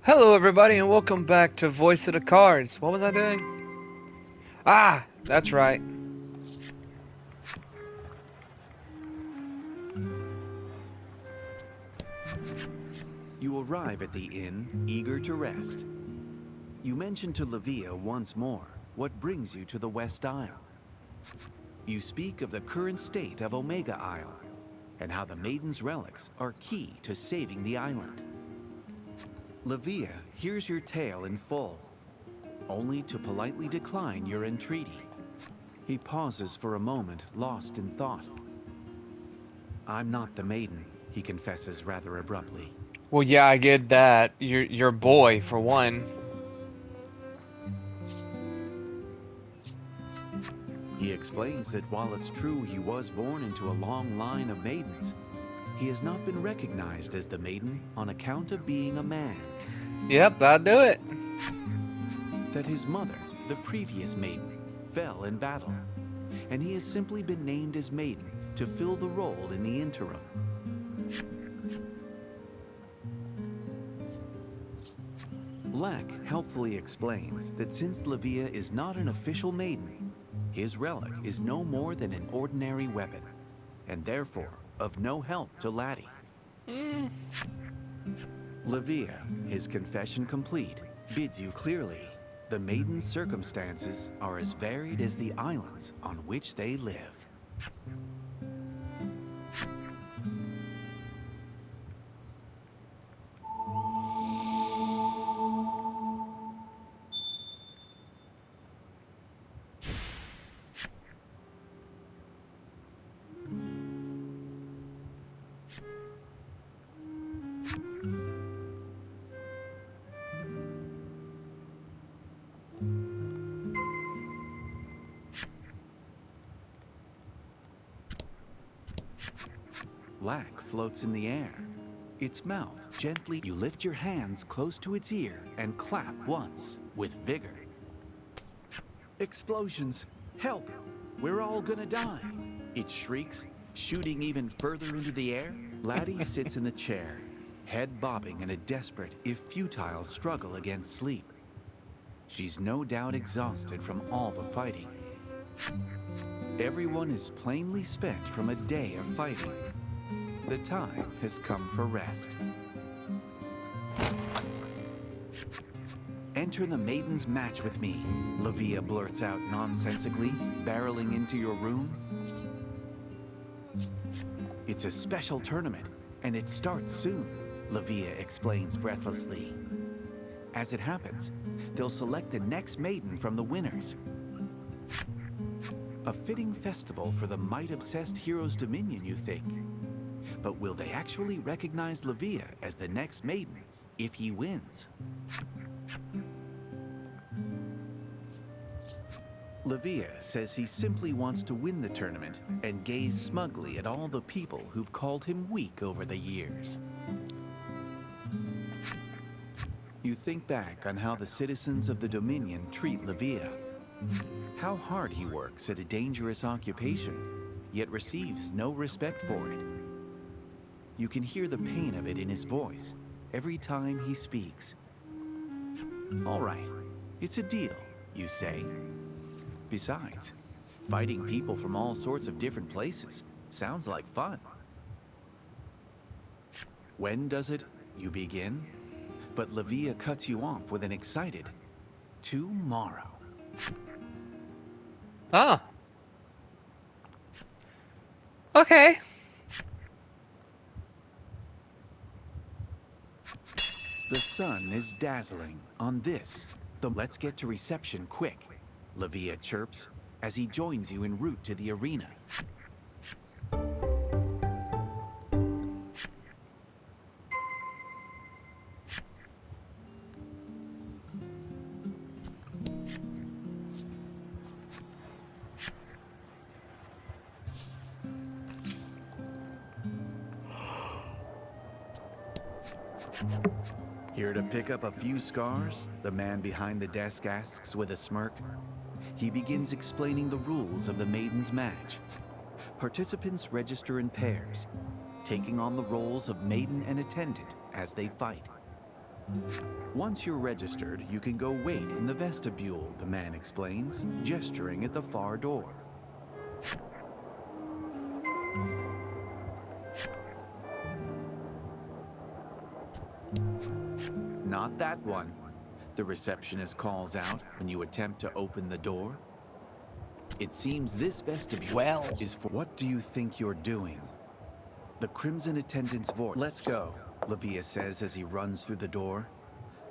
Hello, everybody, and welcome back to Voice of the Cards. What was I doing? Ah, that's right. You arrive at the inn, eager to rest. You mention to Livia once more what brings you to the West Isle. You speak of the current state of Omega Isle and how the Maiden's relics are key to saving the island. Livia hears your tale in full, only to politely decline your entreaty. He pauses for a moment, lost in thought. "I'm not the Maiden," he confesses rather abruptly. Well, yeah, I get that. You're a boy, for one. He explains that while it's true he was born into a long line of maidens, he has not been recognized as the Maiden on account of being a man. Yep, I'll do it. That his mother, the previous Maiden, fell in battle, and he has simply been named as Maiden to fill the role in the interim. Lack helpfully explains that since Livia is not an official Maiden, his relic is no more than an ordinary weapon, and therefore of no help to Laddie. Livia, his confession complete, bids you clearly. The Maiden's circumstances are as varied as the islands on which they live. Lack floats in the air. Its mouth gently, you lift your hands close to its ear and clap once with vigor. "Explosions! Help! We're all gonna die!" It shrieks, shooting even further into the air. Laddie sits in the chair, head bobbing in a desperate, if futile, struggle against sleep. She's no doubt exhausted from all the fighting. Everyone is plainly spent from a day of fighting. The time has come for rest. "Enter the Maiden's match with me," Livia blurts out nonsensically, barreling into your room. "It's a special tournament, and it starts soon," Livia explains breathlessly. "As it happens, they'll select the next Maiden from the winners. A fitting festival for the might-obsessed hero's dominion, you think? But will they actually recognize Livia as the next Maiden if he wins?" Livia says he simply wants to win the tournament and gaze smugly at all the people who've called him weak over the years. You think back on how the citizens of the Dominion treat Livia, how hard he works at a dangerous occupation, yet receives no respect for it. You can hear the pain of it in his voice every time he speaks. "All right, it's a deal," you say. "Besides, fighting people from all sorts of different places sounds like fun." "When does it?" you begin, but Livia cuts you off with an excited, "Tomorrow." Ah. Okay. The sun is dazzling on this. "Let's get to reception quick," Livia chirps as he joins you en route to the arena. "Here to pick up a few scars?" the man behind the desk asks with a smirk. He begins explaining the rules of the Maiden's match. Participants register in pairs, taking on the roles of maiden and attendant as they fight. Once you're registered, you can go wait in the vestibule, the man explains, gesturing at the far door. Not that one, the receptionist calls out when you attempt to open the door. It seems this vestibule is for... What do you think you're doing? The crimson attendant's voice. Let's go, Lavia says as he runs through the door.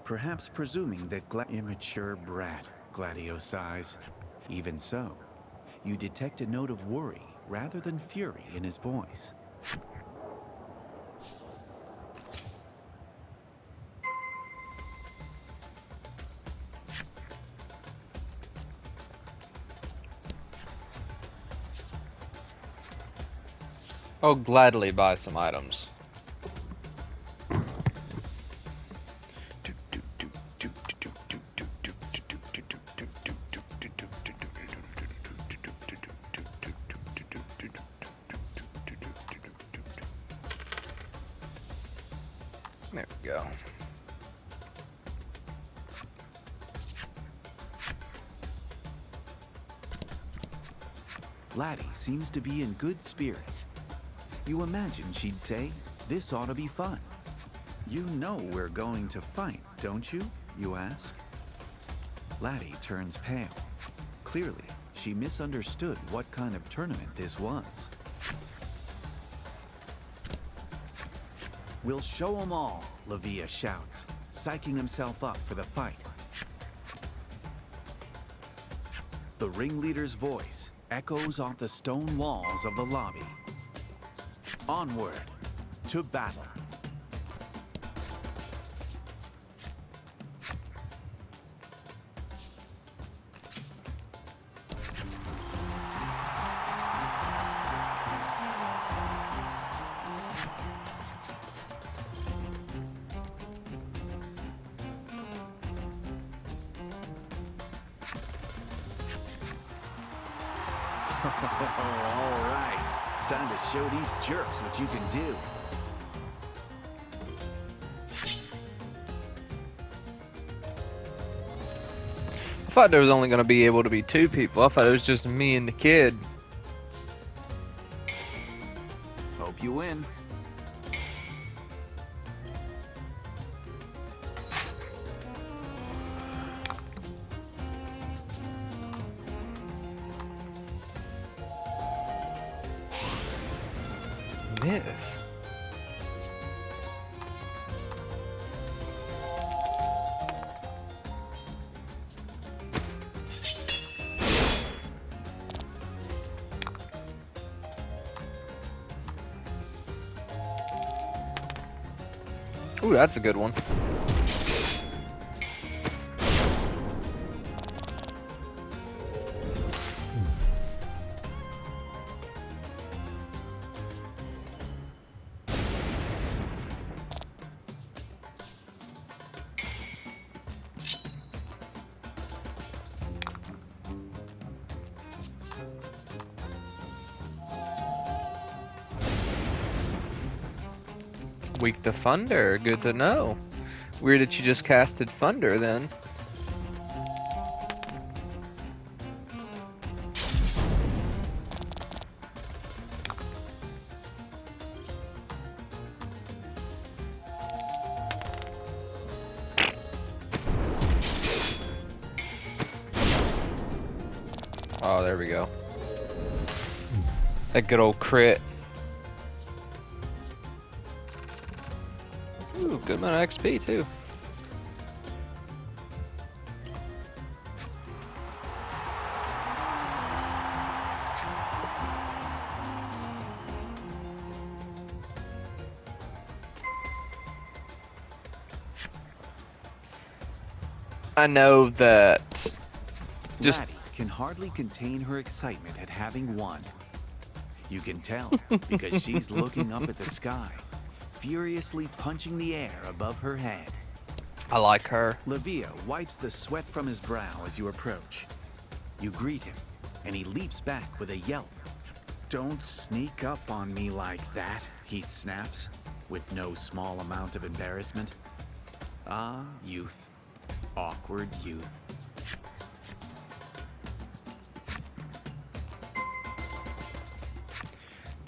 Perhaps presuming that immature brat, Gladio sighs. Even so, you detect a note of worry rather than fury in his voice. I'll gladly buy some items. There we go. Laddie seems to be in good spirits. You imagine she'd say, "This ought to be fun." "You know we're going to fight, don't you?" you ask. Laddie turns pale. Clearly, she misunderstood what kind of tournament this was. "We'll show 'em all," Lavia shouts, psyching himself up for the fight. The ringleader's voice echoes off the stone walls of the lobby. Onward to battle. All right, time to show these jerks what you can do. I thought there was only going to be able to be 2 people. I thought it was just me and the kid. Hope you win. Miss. Ooh, that's a good one. Weak to Thunder, good to know. Weird that you just casted Thunder then. Oh, there we go. That good old crit. Ooh, good amount of XP too. I know that just Maddie can hardly contain her excitement at having won. You can tell because she's looking up at the sky, furiously punching the air above her head. I like her. Lavia wipes the sweat from his brow as you approach. You greet him, and he leaps back with a yelp. "Don't sneak up on me like that," he snaps, with no small amount of embarrassment. Ah, youth. Awkward youth.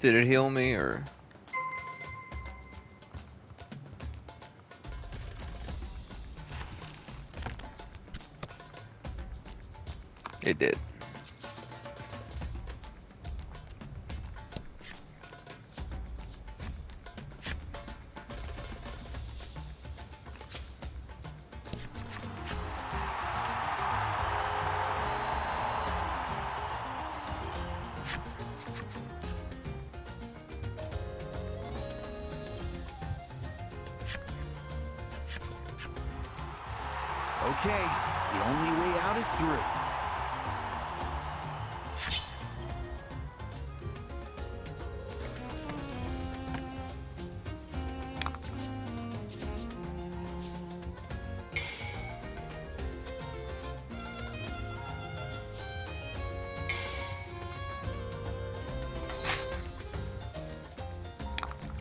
Did it heal me or? It did. Okay, the only way out is through.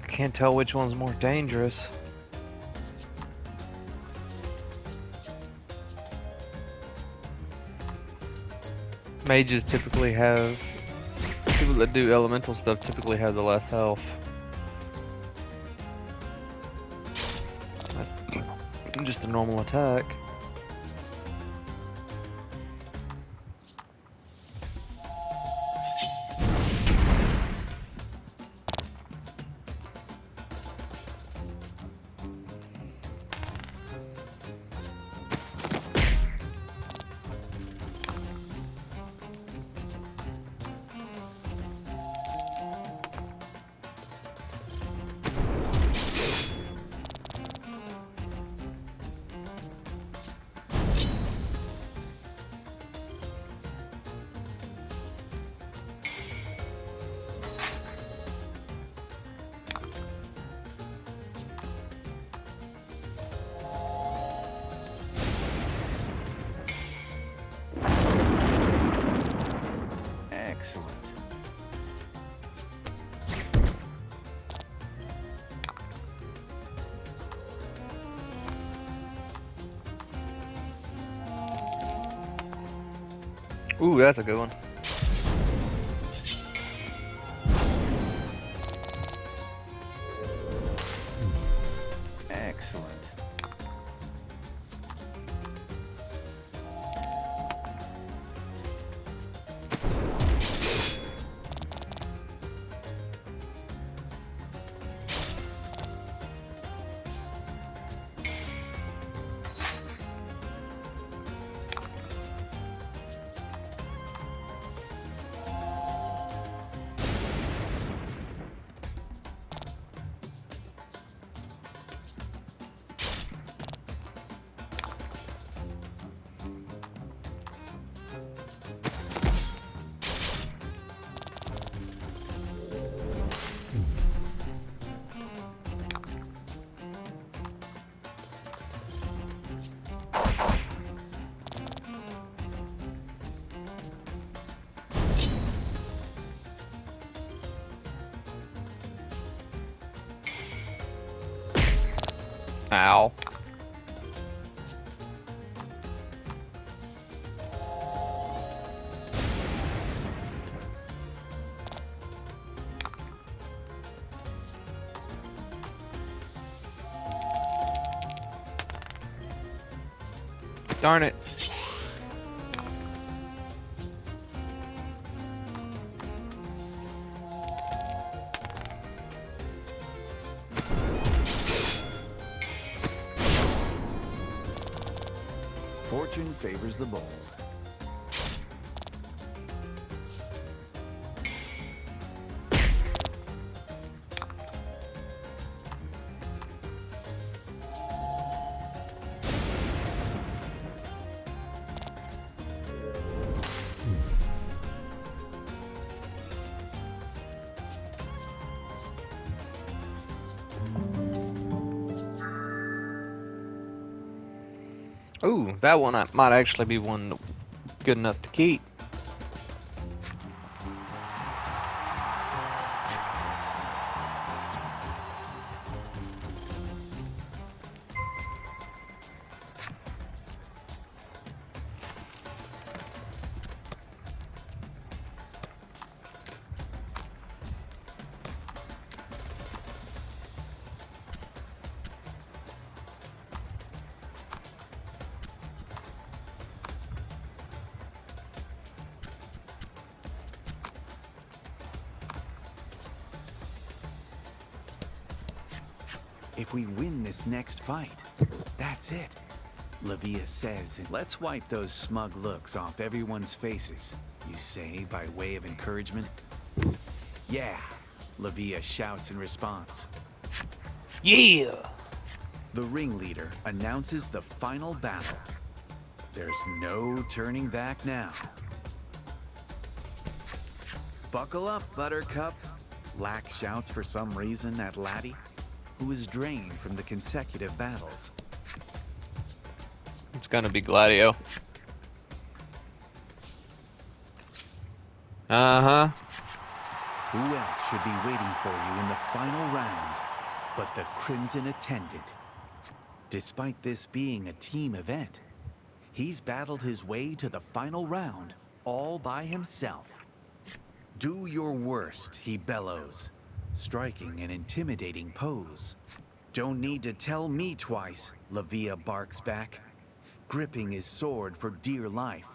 I can't tell which one's more dangerous. Mages typically have, people that do elemental stuff typically have the less health. That's just a normal attack. Excellent. Ooh, that's a good one. Excellent. Ow. Darn it. Fortune favors the bold. Ooh, that one might actually be one good enough to keep. If we win this next fight, that's it. Lavia says, let's wipe those smug looks off everyone's faces, you say by way of encouragement. Yeah, Lavia shouts in response. Yeah! The ringleader announces the final battle. There's no turning back now. Buckle up, Buttercup, Lack shouts for some reason at Laddie, who is drained from the consecutive battles. It's gonna be Gladio. Uh-huh. Who else should be waiting for you in the final round but the Crimson Attendant? Despite this being a team event, he's battled his way to the final round all by himself. Do your worst, he bellows, striking an intimidating pose. Don't need to tell me twice, Lavia barks back, gripping his sword for dear life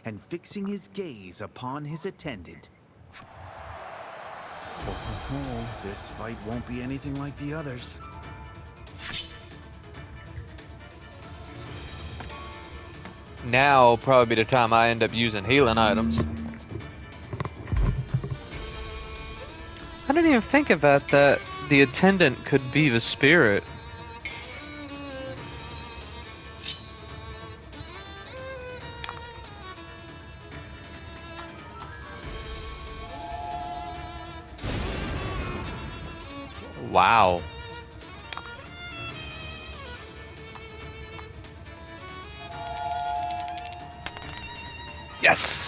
and fixing his gaze upon his attendant. Oh, this fight won't be anything like the others. Now will probably be the time I end up using healing items. I didn't even think about that. The attendant could be the spirit. Wow. Yes!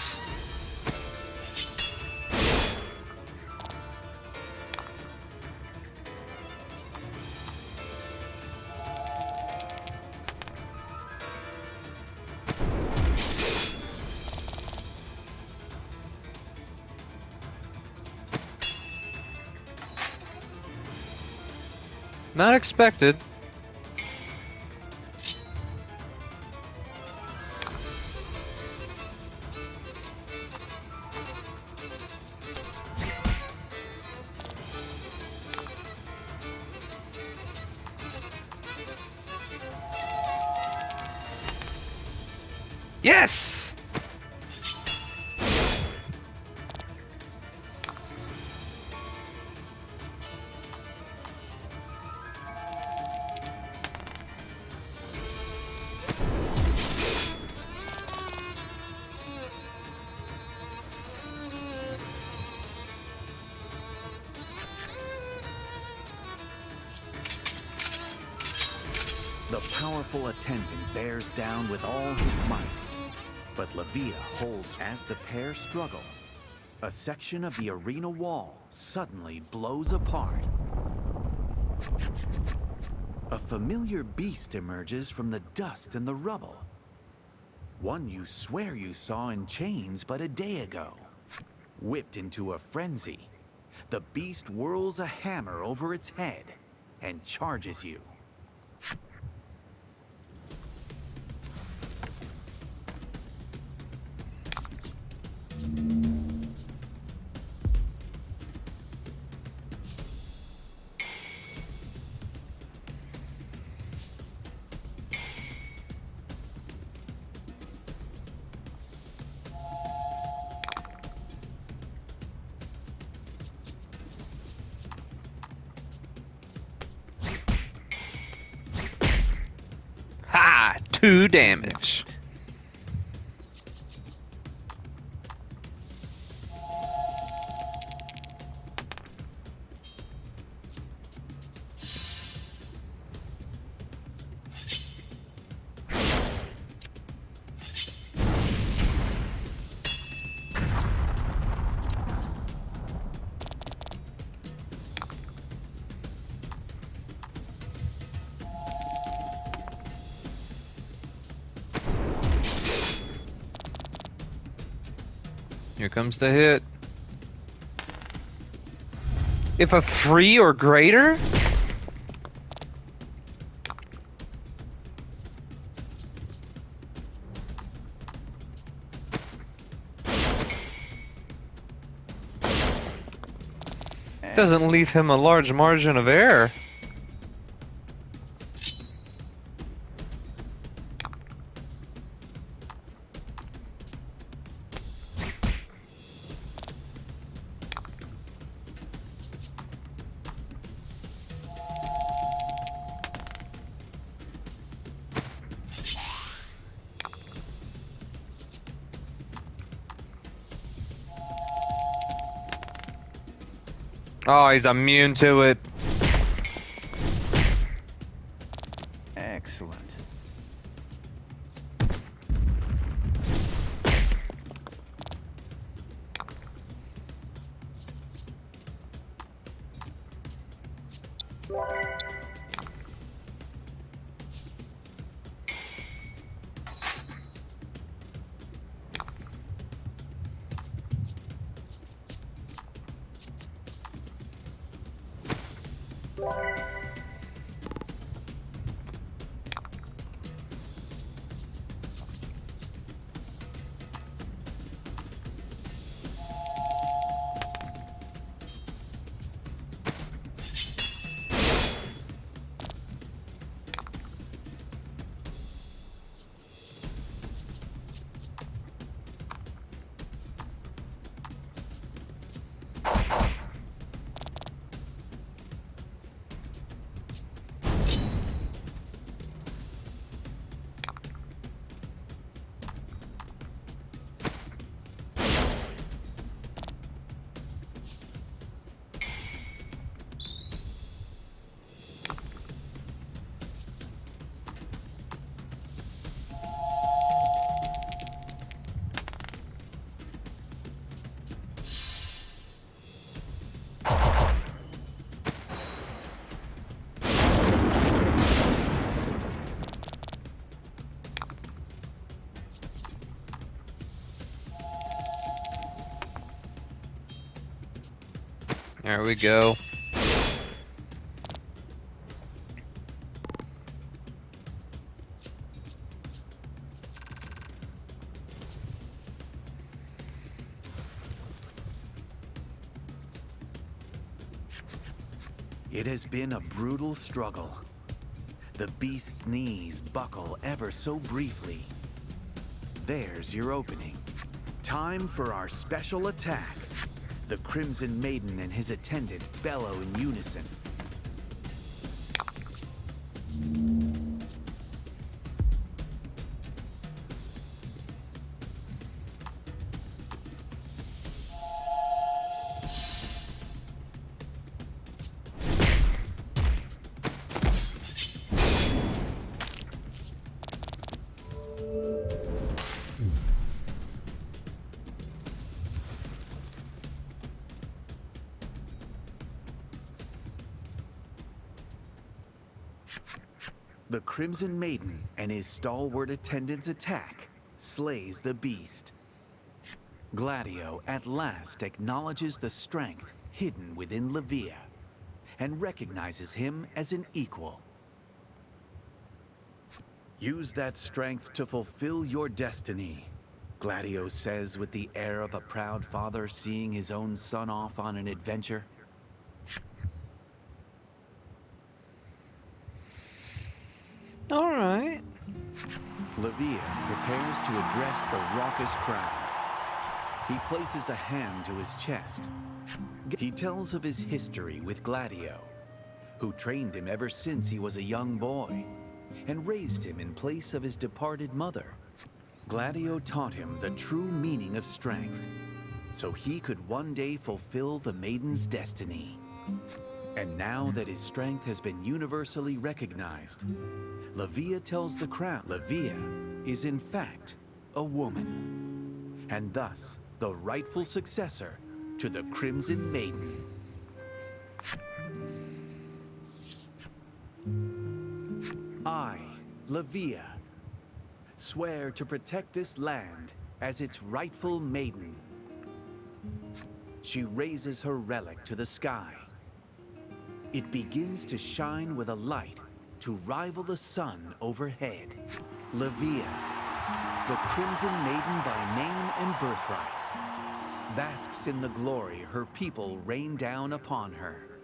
Not expected. Yes! The powerful attendant bears down with all his might, but Lavia holds as the pair struggle. A section of the arena wall suddenly blows apart. A familiar beast emerges from the dust and the rubble. One you swear you saw in chains but a day ago. Whipped into a frenzy, the beast whirls a hammer over its head and charges you. Ha! 2 damage. Here comes the hit. If a 3 or greater? Doesn't leave him a large margin of error. Oh, he's immune to it. Excellent. There we go. It has been a brutal struggle. The beast's knees buckle ever so briefly. There's your opening. Time for our special attack. The Crimson Maiden and his attendant bellow in unison. The Crimson Maiden and his stalwart attendant's attack slays the beast. Gladio at last acknowledges the strength hidden within Levia and recognizes him as an equal. Use that strength to fulfill your destiny, Gladio says with the air of a proud father seeing his own son off on an adventure. All right. Levia prepares to address the raucous crowd. He places a hand to his chest. He tells of his history with Gladio, who trained him ever since he was a young boy and raised him in place of his departed mother. Gladio taught him the true meaning of strength, so he could one day fulfill the Maiden's destiny. And now that his strength has been universally recognized, Levia tells the crowd Levia is in fact a woman, and thus the rightful successor to the Crimson Maiden. I, Levia, swear to protect this land as its rightful maiden. She raises her relic to the sky. It begins to shine with a light to rival the sun overhead. Levia, the Crimson Maiden by name and birthright, basks in the glory her people rain down upon her.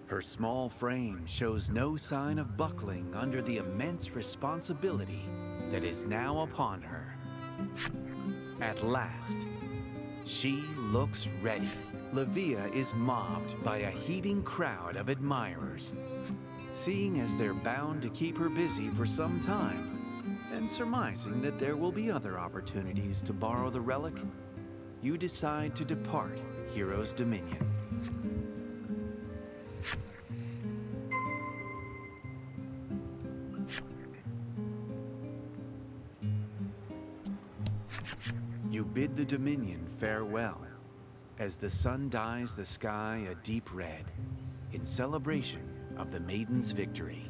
Her small frame shows no sign of buckling under the immense responsibility that is now upon her. At last, she looks ready. Levia is mobbed by a heaving crowd of admirers, seeing as they're bound to keep her busy for some time, and surmising that there will be other opportunities to borrow the relic, you decide to depart Hero's Dominion. You bid the Dominion farewell as the sun dyes the sky a deep red in celebration of the Maiden's victory.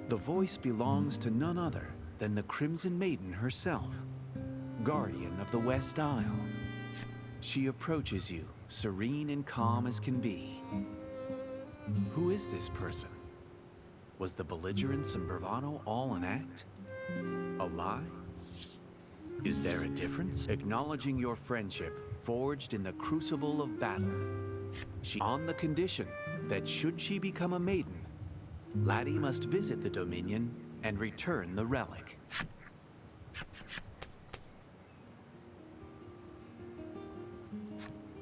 The voice belongs to none other than the Crimson Maiden herself, guardian of the West Isle. She approaches you, serene and calm as can be. Who is this person? Was the belligerence and bravado all an act? A lie? Is there a difference? Acknowledging your friendship forged in the crucible of battle. She on the condition that should she become a maiden, Laddie must visit the Dominion and return the relic.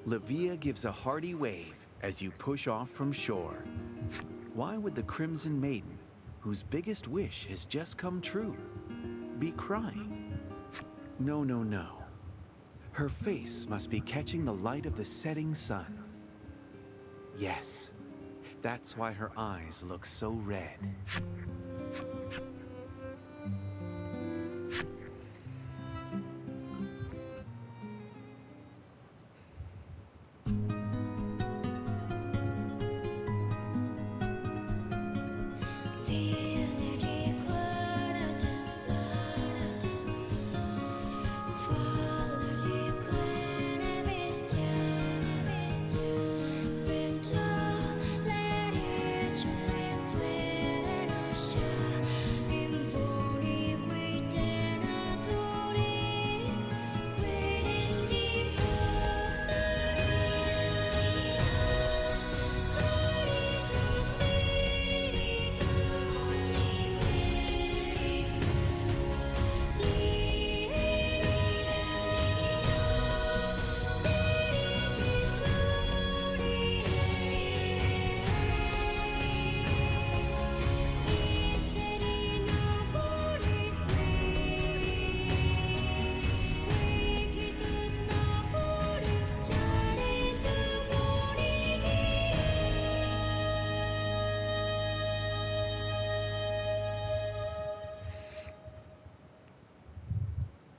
Livia gives a hearty wave as you push off from shore. Why would the Crimson Maiden, whose biggest wish has just come true, be crying? No, no, no. Her face must be catching the light of the setting sun. Yes, that's why her eyes look so red.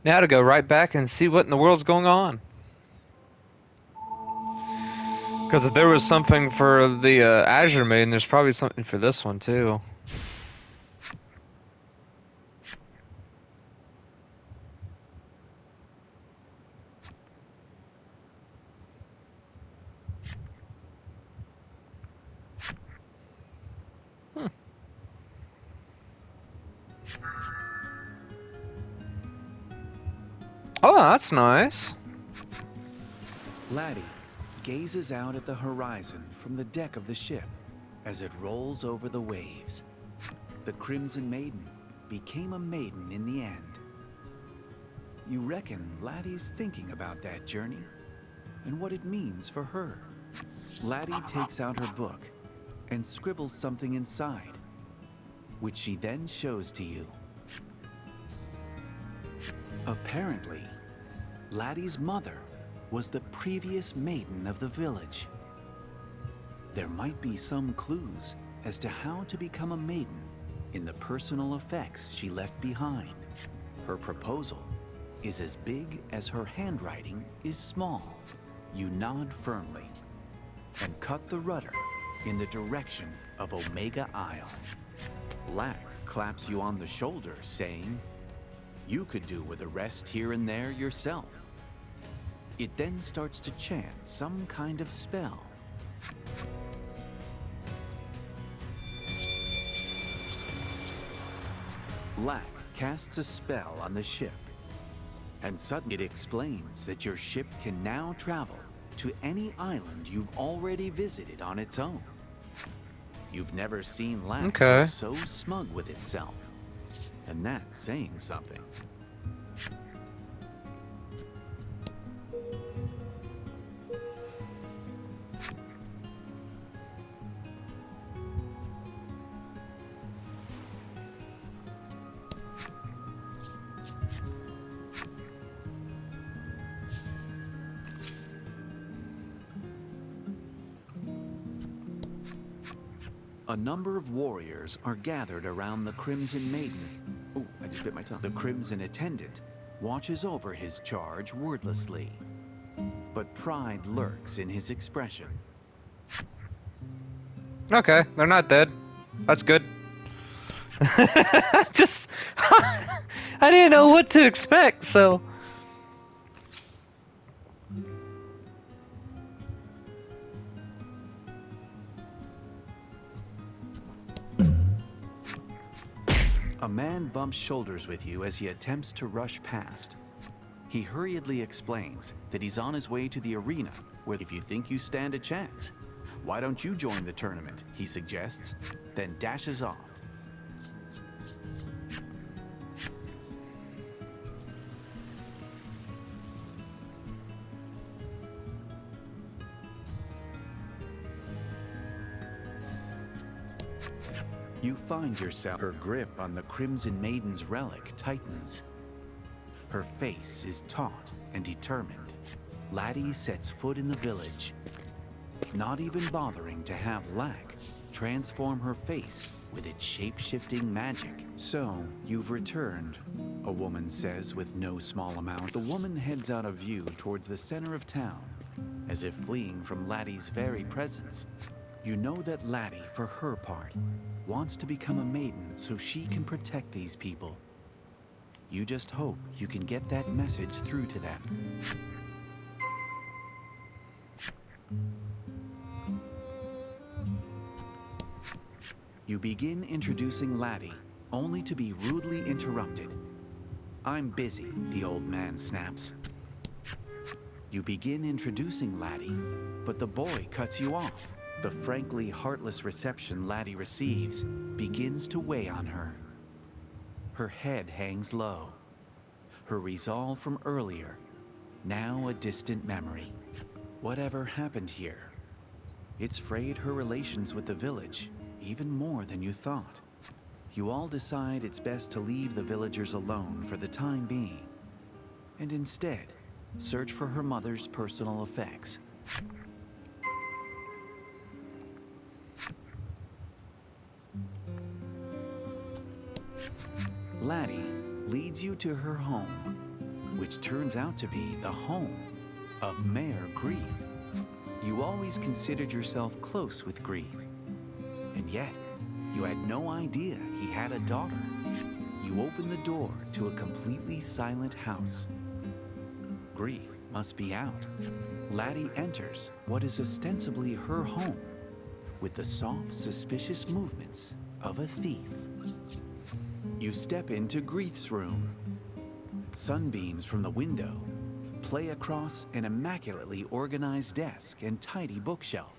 Now to go right back and see what in the world's going on. Because if there was something for the Azure Maiden, there's probably something for this one too. Oh, that's nice. Laddie gazes out at the horizon from the deck of the ship as it rolls over the waves. The Crimson Maiden became a maiden in the end. You reckon Laddie's thinking about that journey and what it means for her. Laddie takes out her book and scribbles something inside, which she then shows to you. Apparently, Laddie's mother was the previous maiden of the village. There might be some clues as to how to become a maiden in the personal effects she left behind. Her proposal is as big as her handwriting is small. You nod firmly and cut the rudder in the direction of Omega Isle. Lack claps you on the shoulder, saying, "You could do with a rest here and there yourself." It then starts to chant some kind of spell. Lack casts a spell on the ship, and suddenly it explains that your ship can now travel to any island you've already visited on its own. You've never seen Lack look so smug with itself, and that's saying something. A number of warriors are gathered around the Crimson Maiden, Oh, I just bit my tongue. The Crimson attendant watches over his charge wordlessly, but pride lurks in his expression. Okay, they're not dead. That's good. Just, I didn't know what to expect, so. A man bumps shoulders with you as he attempts to rush past. He hurriedly explains that he's on his way to the arena, where if you think you stand a chance, why don't you join the tournament, he suggests, then dashes off. You find yourself. Her grip on the Crimson Maiden's relic tightens. Her face is taut and determined. Laddie sets foot in the village, not even bothering to have Lack transform her face with its shape-shifting magic. So, you've returned, a woman says with no small amount. The woman heads out of view towards the center of town, as if fleeing from Laddie's very presence. You know that Laddie, for her part, wants to become a maiden so she can protect these people. You just hope you can get that message through to them. You begin introducing Laddie, only to be rudely interrupted. "I'm busy," the old man snaps. You begin introducing Laddie, but the boy cuts you off. The frankly heartless reception Laddie receives begins to weigh on her. Her head hangs low. Her resolve from earlier, now a distant memory. Whatever happened here? It's frayed her relations with the village, even more than you thought. You all decide it's best to leave the villagers alone for the time being, and instead, search for her mother's personal effects. Laddie leads you to her home, which turns out to be the home of Mayor Grief. You always considered yourself close with Grief, and yet you had no idea he had a daughter. You open the door to a completely silent house. Grief must be out. Laddie enters what is ostensibly her home, with the soft, suspicious movements of a thief. You step into Grief's room. Sunbeams from the window play across an immaculately organized desk and tidy bookshelf.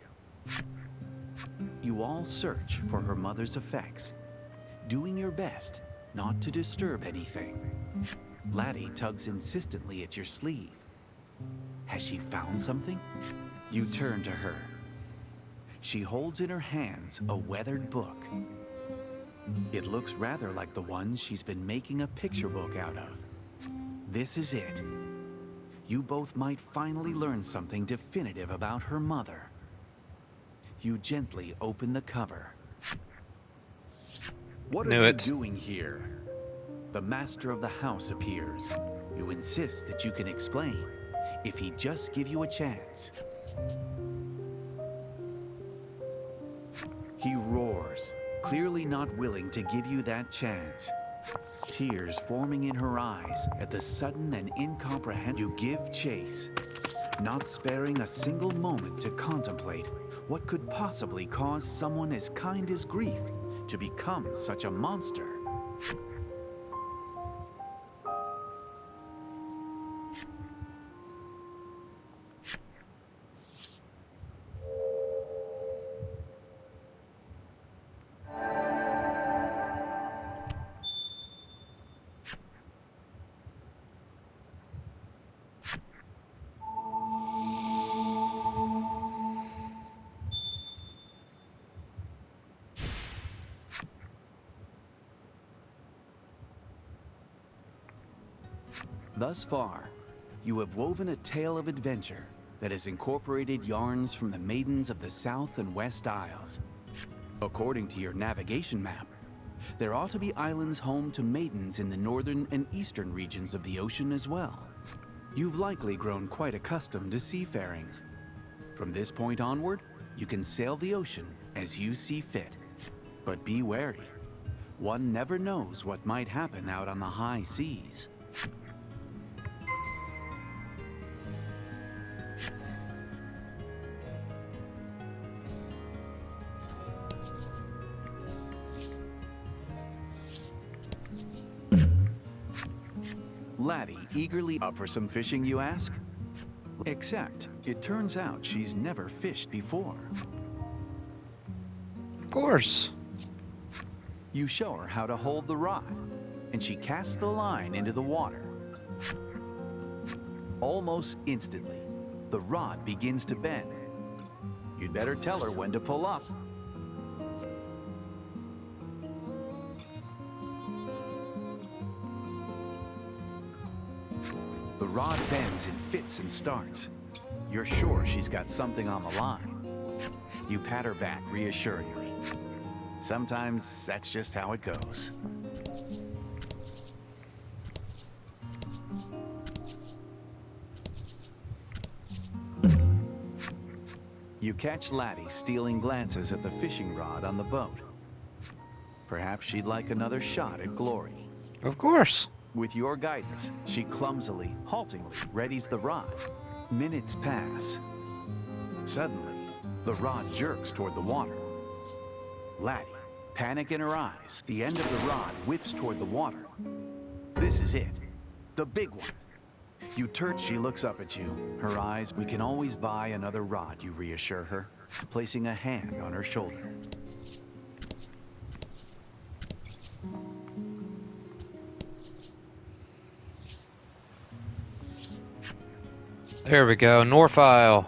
You all search for her mother's effects, doing your best not to disturb anything. Laddie tugs insistently at your sleeve. Has she found something? You turn to her. She holds in her hands a weathered book. It looks rather like the one she's been making a picture book out of. This is it. You both might finally learn something definitive about her mother. You gently open the cover. "What are you doing here?" The master of the house appears. You insist that you can explain, if he'd just give you a chance. He roars, clearly not willing to give you that chance. Tears forming in her eyes at the sudden and incomprehensible. You give chase, not sparing a single moment to contemplate what could possibly cause someone as kind as Grief to become such a monster. Thus far, you have woven a tale of adventure that has incorporated yarns from the maidens of the South and West Isles. According to your navigation map, There ought to be islands home to maidens in the northern and eastern regions of the ocean as well. You've likely grown quite accustomed to seafaring. From this point onward, you can sail the ocean as you see fit. But be wary. One never knows what might happen out on the high seas. Laddie eagerly up for some fishing, you ask? Except, it turns out she's never fished before. Of course. You show her how to hold the rod, and she casts the line into the water. Almost instantly, the rod begins to bend. You'd better tell her when to pull up. The rod bends in fits and starts. You're sure she's got something on the line. You pat her back reassuringly. Sometimes that's just how it goes. You catch Laddie stealing glances at the fishing rod on the boat. Perhaps she'd like another shot at glory. Of course. With your guidance, she clumsily, haltingly readies the rod. Minutes pass. Suddenly, the rod jerks toward the water. Laddie, panic in her eyes, the end of the rod whips toward the water. This is it, the big one. You turn, she looks up at you. Her eyes, we can always buy another rod, you reassure her, placing a hand on her shoulder. There we go, Norfile.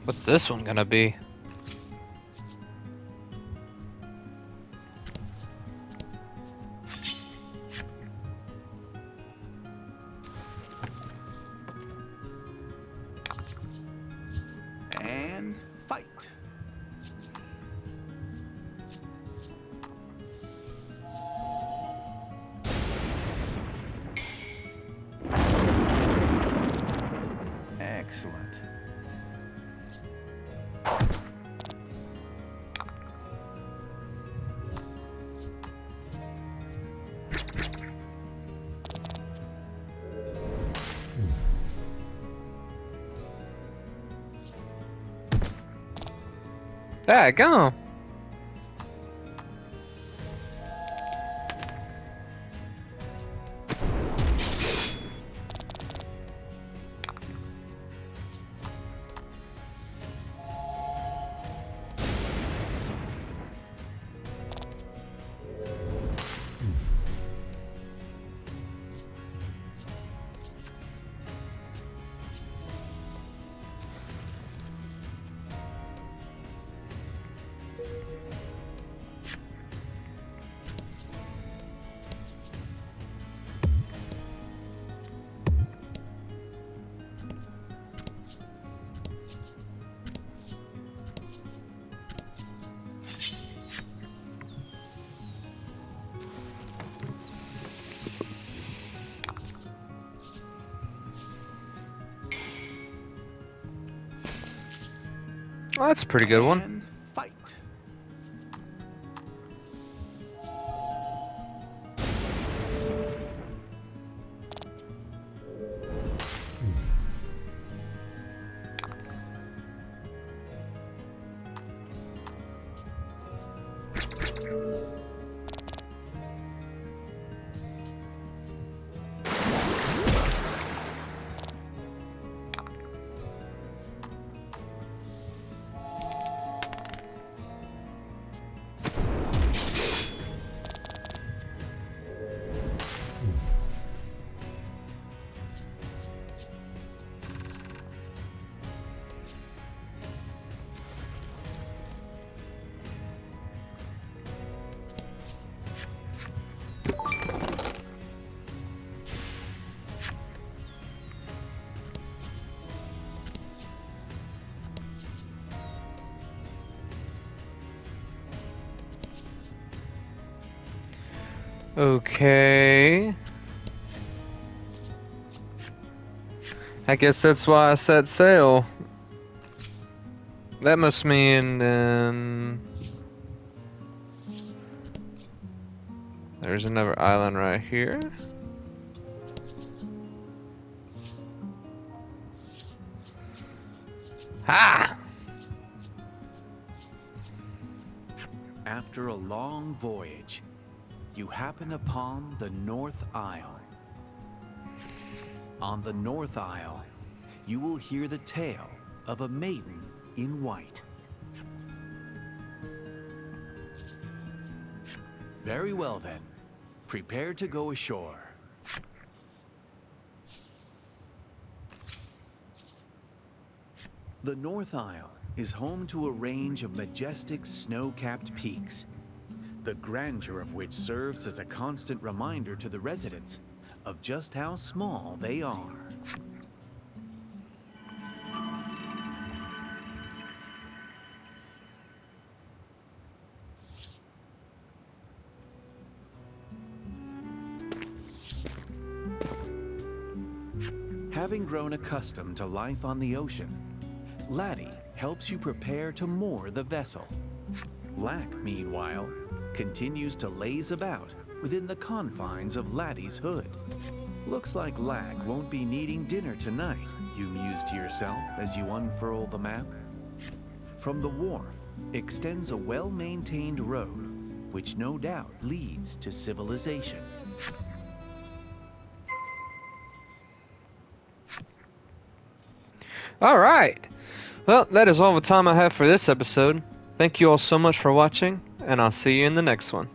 What's this one gonna be? And fight. Excellent. Ah, go. Well, that's a pretty good one. And fight. Okay. I guess that's why I set sail. That must mean then there's another island right here. Ha! After a long voyage, you happen upon the North Isle. On the North Isle, you will hear the tale of a maiden in white. Very well then, prepare to go ashore. The North Isle is home to a range of majestic snow-capped peaks, the grandeur of which serves as a constant reminder to the residents of just how small they are. Having grown accustomed to life on the ocean, Laddie helps you prepare to moor the vessel. Lack, meanwhile, continues to laze about within the confines of Laddie's hood. Looks like Lack won't be needing dinner tonight, you muse to yourself as you unfurl the map. From the wharf extends a well-maintained road, which no doubt leads to civilization. Alright. Well, that is all the time I have for this episode. Thank you all so much for watching, and I'll see you in the next one.